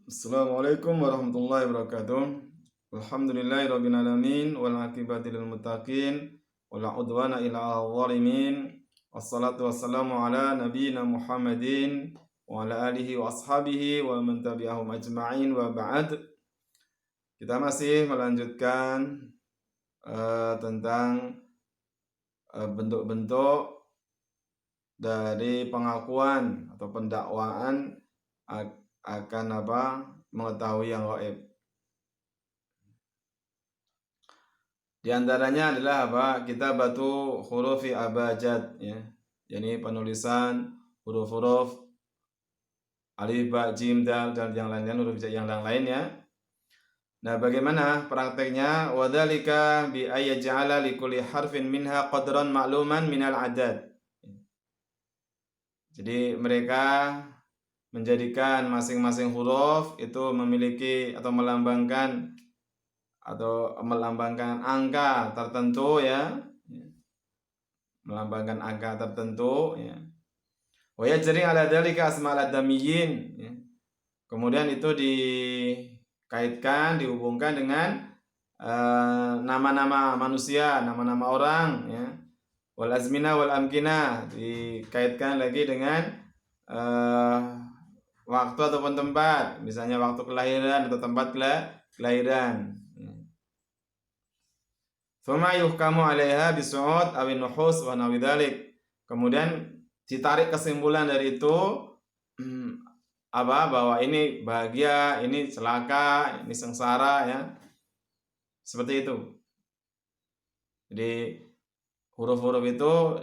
Assalamualaikum warahmatullahi wabarakatuh. Alhamdulillahirabbil alamin wal aqibatu lil muttaqin wala udwana illa 'alal zalimin. Wassalatu wassalamu ala nabiyyina Muhammadin wa ala alihi wa ashabihi wa man tabi'ahum ajma'in wa ba'd. Kita masih melanjutkan tentang bentuk-bentuk dari pengakuan atau pendakwaan akan mengetahui yang gaib. Di antaranya adalah kita batu hurufi abajad ya. Yani penulisan huruf-huruf alif, ba, jim, dal dan yang lain-lain huruf yang lain ya. Nah, bagaimana prakteknya? Wadzalika bi ayyaj'ala likulli harfin minha qadran ma'luman minal adad. Jadi mereka menjadikan masing-masing huruf itu memiliki atau melambangkan angka tertentu ya, melambangkan angka tertentu ya. Wa yajri ala dzalika asma'ul adamiyyin ya. Kemudian itu dikaitkan, dihubungkan dengan nama-nama manusia, nama-nama orang ya. Wal azmina wal amkina, dikaitkan lagi dengan waktu ataupun tempat, misalnya waktu kelahiran atau tempat kelahiran. Tsumma yuhkamu 'alaiha bisu'ud awin nuhus wa nawi dzalik. Kemudian ditarik kesimpulan dari itu bahwa ini bahagia, ini celaka, ini sengsara ya. Seperti itu. Jadi huruf-huruf itu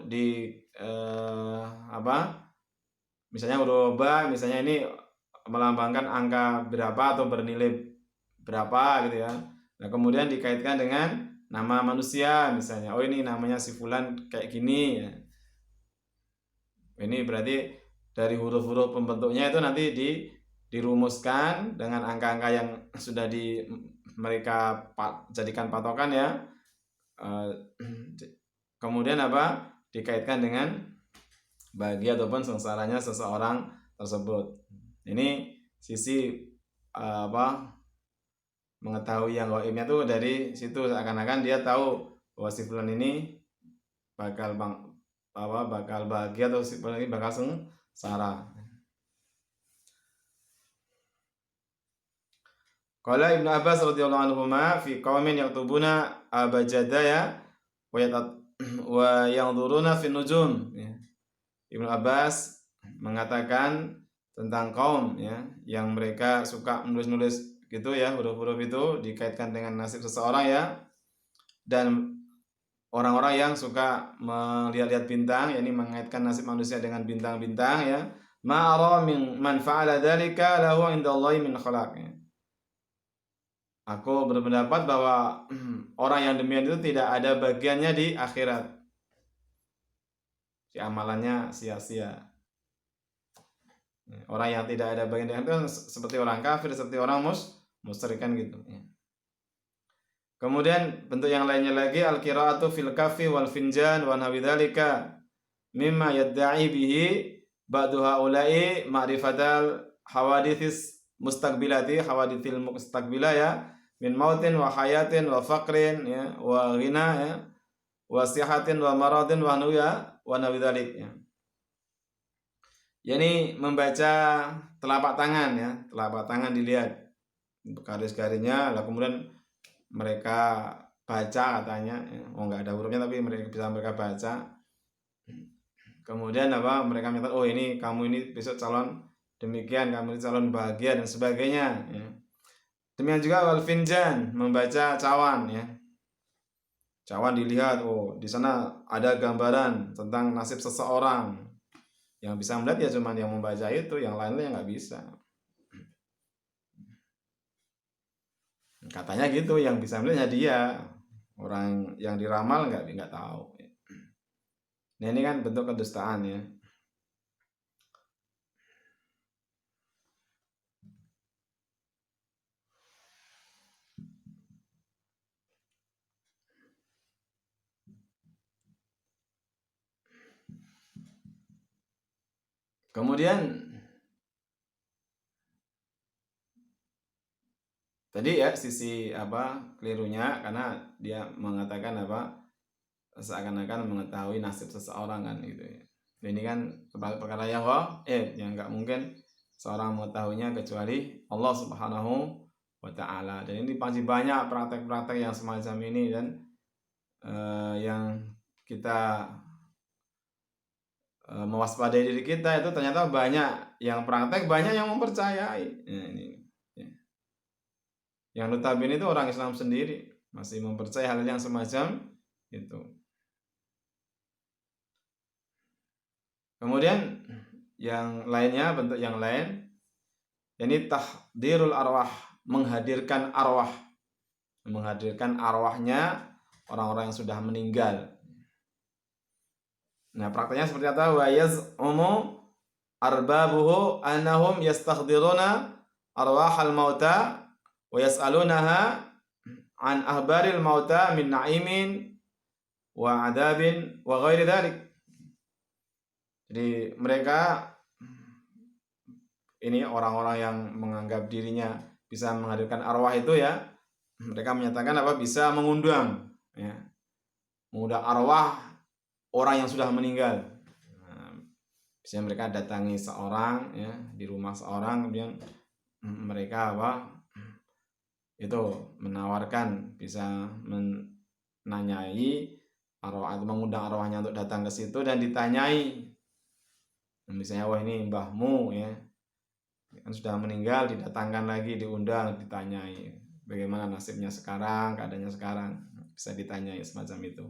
misalnya huruf ba, misalnya ini melambangkan angka berapa atau bernilai berapa gitu ya. Nah, kemudian dikaitkan dengan nama manusia misalnya. Oh, ini namanya si fulan kayak gini ya. Ini berarti dari huruf-huruf pembentuknya itu nanti dirumuskan dengan angka-angka yang sudah mereka jadikan patokan ya. Kemudian dikaitkan dengan bahagia ataupun sengsaranya seseorang tersebut. Ini sisi mengetahui yang gaibnya tuh dari situ, seakan-akan dia tahu bahwa si fulan ini bakal bahagia atau si fulan ini bakal sengsara. Qala Ibnu Abbas radhiyallahu anhuma fi qaumin yaktubuna abajadaya wa yanzuruna fi nujum ya. Ibnu Abbas mengatakan tentang kaum ya yang mereka suka menulis-nulis gitu ya, huruf-huruf itu dikaitkan dengan nasib seseorang ya, dan orang-orang yang suka melihat-lihat bintang, yakni mengaitkan nasib manusia dengan bintang-bintang ya. Ma'ara man fa'ala dzalika lahu indallahi min khalaq ya. Aku berpendapat bahwa orang yang demikian itu tidak ada bagiannya di akhirat. Si amalannya sia-sia. Orang yang tidak ada bagian di akhirat itu seperti orang kafir, seperti orang musyrik kan gitu ya. Kemudian bentuk yang lainnya lagi al-qira'atu fil kafi wal finjan wa nahwi dzalika mimma yadda'i bihi ba'du haula'i ma'rifatal hawadithis hawadithil mustaqbilah ya, min mautin wa hayatin wa faqrin ya, wa ghina ya, wa sihatin wa maradin wa nahwi dzalik ya. Yani membaca telapak tangan ya, telapak tangan dilihat garis-garisnya, lalu kemudian mereka baca katanya ya. Nggak ada hurufnya tapi mereka baca. Kemudian mereka minta, oh ini kamu ini besok calon demikian, kamu ini calon bahagia dan sebagainya ya. Demikian juga wal finjan, membaca cawan ya. Cawan dilihat, oh di sana ada gambaran tentang nasib seseorang. Yang bisa melihat ya cuma yang membaca itu, yang lainnya nggak bisa. Katanya gitu, yang bisa melihatnya dia, orang yang diramal nggak tahu. Nah, ini kan bentuk kedustaan ya. Kemudian Tadi ya sisi kelirunya karena dia mengatakan seakan-akan mengetahui nasib seseorang kan gitu ya. Ini kan perkara yang yang nggak mungkin seorang mengetahuinya kecuali Allah Subhanahu wa Ta'ala. Dan ini masih banyak praktek-praktek yang semacam ini dan yang kita mewaspadai diri kita itu ternyata banyak yang praktek, banyak yang mempercayai. Ini yang notabene itu orang Islam sendiri masih mempercayai hal yang semacam itu. Kemudian yang lainnya, bentuk yang lain, ini tahdirul arwah, menghadirkan arwahnya orang-orang yang sudah meninggal. Nah, prakteknya seperti apa? Wa yaz'umu arbabuhu annahum yastakhdiruna arwahal mauta wa yas'alunaha an ahbaril mauta min na'imin wa adabin wa ghairi dzalik. Jadi mereka ini orang-orang yang menganggap dirinya bisa menghadirkan arwah itu ya, mereka menyatakan bisa mengundang arwah orang yang sudah meninggal. Biasanya mereka datangi seorang ya di rumah seorang, kemudian mereka itu menawarkan bisa menanyai arwah atau mengundang arwahnya untuk datang ke situ dan ditanyai. Misalnya ini mbahmu ya kan sudah meninggal, didatangkan lagi, diundang, ditanyai bagaimana nasibnya sekarang, keadaannya sekarang, bisa ditanyai semacam itu.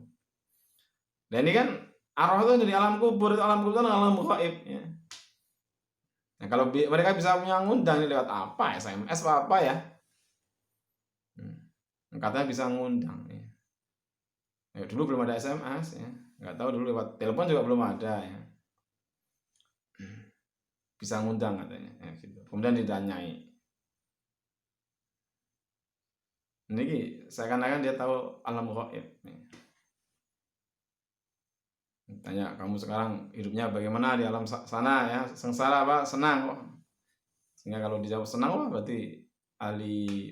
Dan ini kan arwah itu dari alam kubur itu alam gaib ya. Nah, kalau mereka bisa mengundang lewat apa, SMS apa ya? Katanya bisa ngundang ya. Dulu belum ada SMS ya, nggak tahu dulu lewat telepon juga belum ada ya. Bisa ngundang katanya ya, gitu. Kemudian ditanyai. Ini seakan-akan dia tahu alam gaib. Tanya, kamu sekarang hidupnya bagaimana di alam sana ya, sengsara apa senang? Sehingga kalau dijawab senang berarti ahli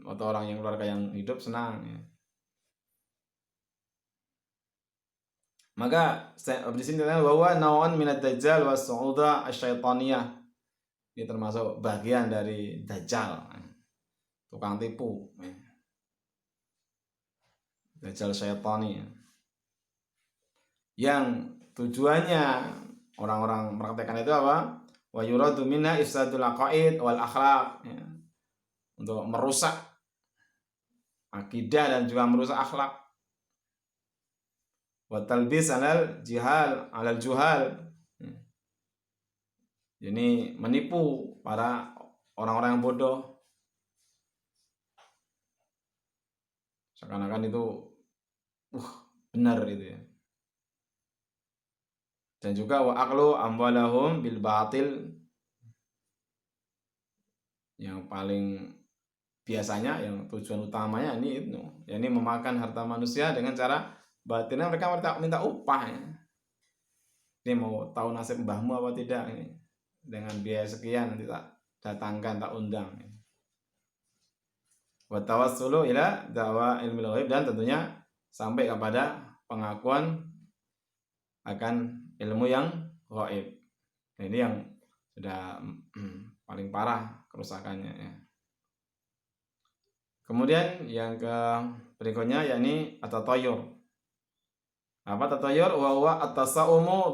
atau orang yang keluarga yang hidup senang ya. Maka di sini dikatakan bahwa nawan minad dajjal was su'uda asyaitaniyah. Ini termasuk bagian dari dajjal, tukang tipu. Dajjal syaitani. Yang tujuannya orang-orang mempraktekkan itu apa? Wa yuradu minna ifsadul aqaid wal akhlaq ya. Untuk merusak akidah dan juga merusak akhlak. Wa talbis alal juhal. Ini menipu para orang-orang yang bodoh. Seakan-akan itu benar itu ya. Dan juga wa aqlu amwalahum bil batil, yang paling biasanya yang tujuan utamanya ini memakan harta manusia dengan cara batinnya, mereka minta upah ya. Ini mau tahu nasib mbahmu apa tidak ini, dengan biaya sekian nanti tak datangkan, tak undang. Wa tawassulu ila dawa ilmil ghaib, dan tentunya sampai kepada pengakuan akan ilmu yang gaib. Nah, ini yang sudah paling parah kerusakannya ya. Kemudian yang berikutnya yakni at-tatayyur. Apa tatayur? Wa huwa at-tasawumu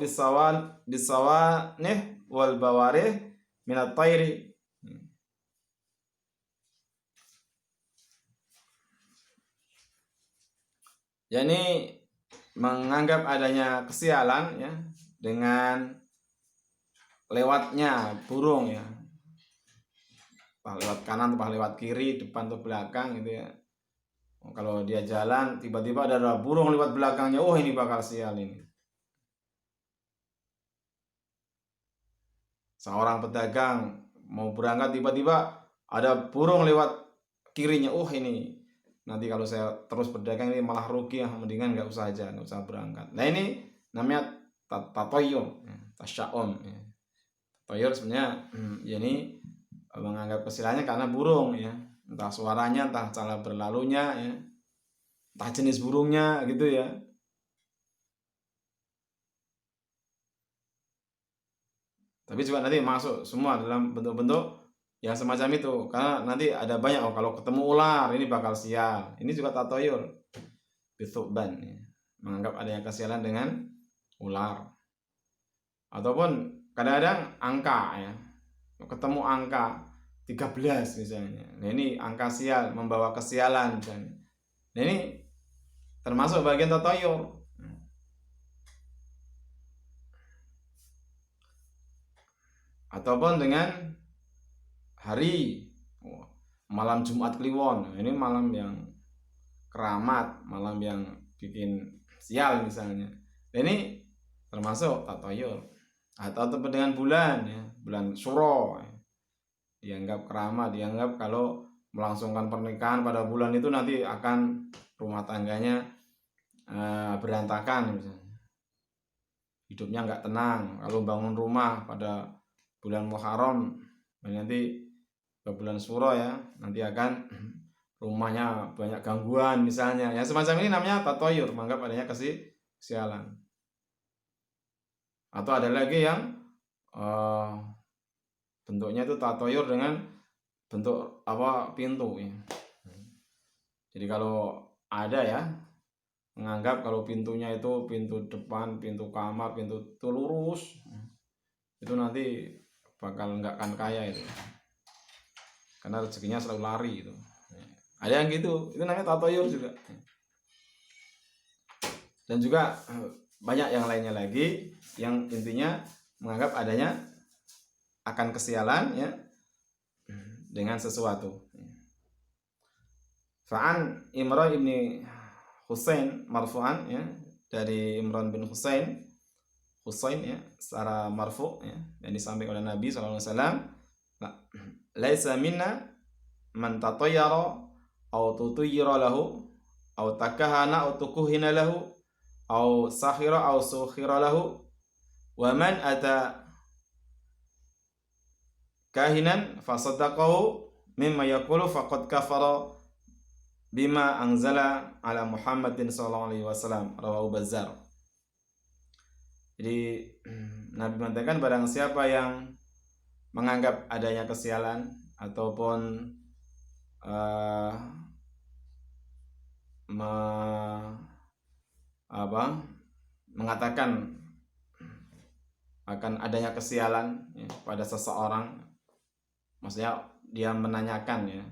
bisawanih wal bawarih min at-tayri. Yani menganggap adanya kesialan ya dengan lewatnya burung ya, entah lewat kanan entah lewat kiri, depan atau belakang gitu ya. Kalau dia jalan tiba-tiba ada burung lewat belakangnya, ini bakal sial ini. Seorang pedagang mau berangkat tiba-tiba ada burung lewat kirinya, ini nanti kalau saya terus berdagang ini malah rugi ya, mendingan nggak usah berangkat. Nah, ini namanya tatoyur, tasya'um. Tatoyur sebenarnya ini menganggap kesialannya karena burung ya entah suaranya, entah cara berlalunya, ya, entah jenis burungnya, gitu ya. Tapi juga nanti masuk semua dalam bentuk-bentuk yang semacam itu, karena nanti ada banyak, oh kalau ketemu ular ini bakal sial. Ini juga tatoyur, bithuban, ya, menganggap adanya kesialan dengan ular. Ataupun kadang-kadang angka, ya, ketemu angka 13 misalnya. Nah ini angka sial, membawa kesialan misalnya. Nah ini termasuk bagian tatoyur. Ataupun dengan hari, malam Jumat Kliwon, ini malam yang keramat, malam yang bikin sial misalnya. Ini termasuk tatoyur. Ataupun dengan bulan, ya, bulan Suro, ya, dianggap keramat, dianggap kalau melangsungkan pernikahan pada bulan itu nanti akan rumah tangganya berantakan misalnya. Hidupnya nggak tenang. Kalau bangun rumah pada bulan Muharram, nanti ke bulan Suro, ya, nanti akan rumahnya banyak gangguan misalnya. Ya semacam ini namanya tatoyur, menganggap adanya kesialan. Atau ada lagi yang bentuknya itu tatoyur dengan bentuk pintu, ya. Jadi kalau ada, ya, menganggap kalau pintunya itu pintu depan, pintu kamar, pintu itu lurus, itu nanti bakal nggak akan kaya itu, karena rezekinya selalu lari itu. Ada yang gitu, itu namanya tatoyur juga. Dan juga banyak yang lainnya lagi yang intinya menganggap adanya akan kesialan, ya, dengan sesuatu. Fa'an Imran ibni Husain marfu'an, ya, dari Imran bin Husain, ya, secara marfu', ya, yang disampaikan oleh Nabi SAW, laisa minna man tatayyara aw tutayyara lahu aw takahana aw tukuhina lahu aw sakhira aw sukhira lahu wa man ata kahinan fasaddaqahu mimma yaqulu faqad kafara bima anzala ala Muhammadin sallallahu alaihi wasallam, rawahu Bazzar. Jadi Nabi mengatakan barang siapa yang menganggap adanya kesialan ataupun mengatakan akan adanya kesialan, ya, pada seseorang, maksudnya dia menanyakan, ya,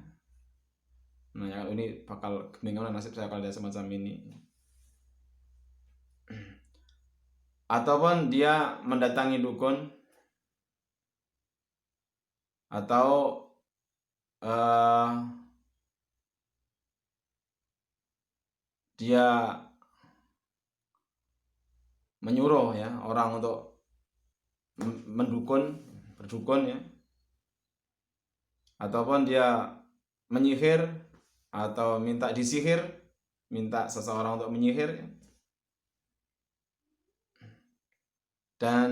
ini bakal kebingungan nasib saya kalau ada semacam ini, ataupun dia mendatangi dukun, atau dia menyuruh, ya, orang untuk berdukun, ya, ataupun dia menyihir atau minta disihir, minta seseorang untuk menyihir, ya. Dan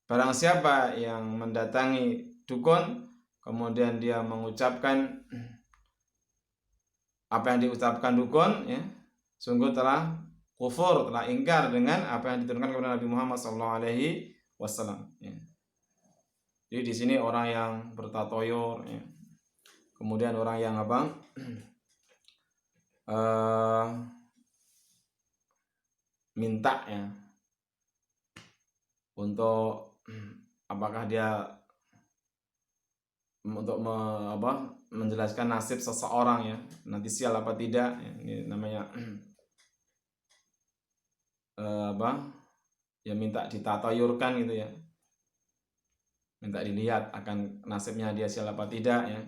barang siapa yang mendatangi dukun kemudian dia mengucapkan apa yang diucapkan dukun, ya, sungguh telah kufur, telah ingkar dengan apa yang diturunkan kepada Nabi Muhammad SAW, ya. Jadi di sini orang yang bertatoyur, ya, kemudian orang yang minta, ya, untuk apakah dia untuk menjelaskan nasib seseorang, ya, nanti sial apa tidak, ya, ini namanya ya minta ditatayurkan gitu, ya, minta dilihat akan nasibnya dia sial apa tidak, ya.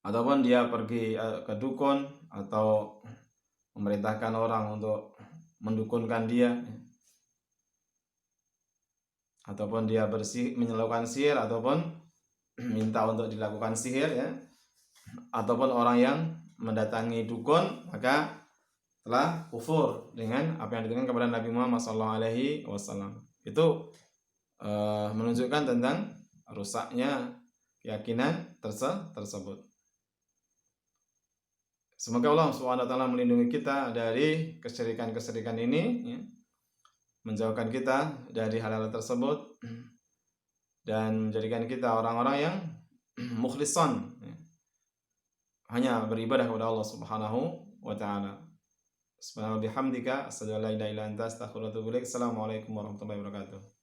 Ataupun dia pergi ke dukun atau memerintahkan orang untuk mendukunkan dia, ya. Ataupun dia melakukan sihir ataupun minta untuk dilakukan sihir, ya. Ataupun orang yang mendatangi dukun maka telah kufur dengan apa yang diturunkan kepada Nabi Muhammad SAW. Itu menunjukkan tentang rusaknya keyakinan tersebut. Semoga Allah Subhanahu wa taala melindungi kita dari kesyirikan-kesyirikan ini, ya, menjauhkan kita dari hal-hal tersebut dan menjadikan kita orang-orang yang mukhlisan, ya, hanya beribadah kepada Allah Subhanahu wa taala. Subhanallah bihamdika asyhadu an la ilaha illa anta astaghfiruka wa atubu ilaik. Assalamualaikum warahmatullahi wabarakatuh.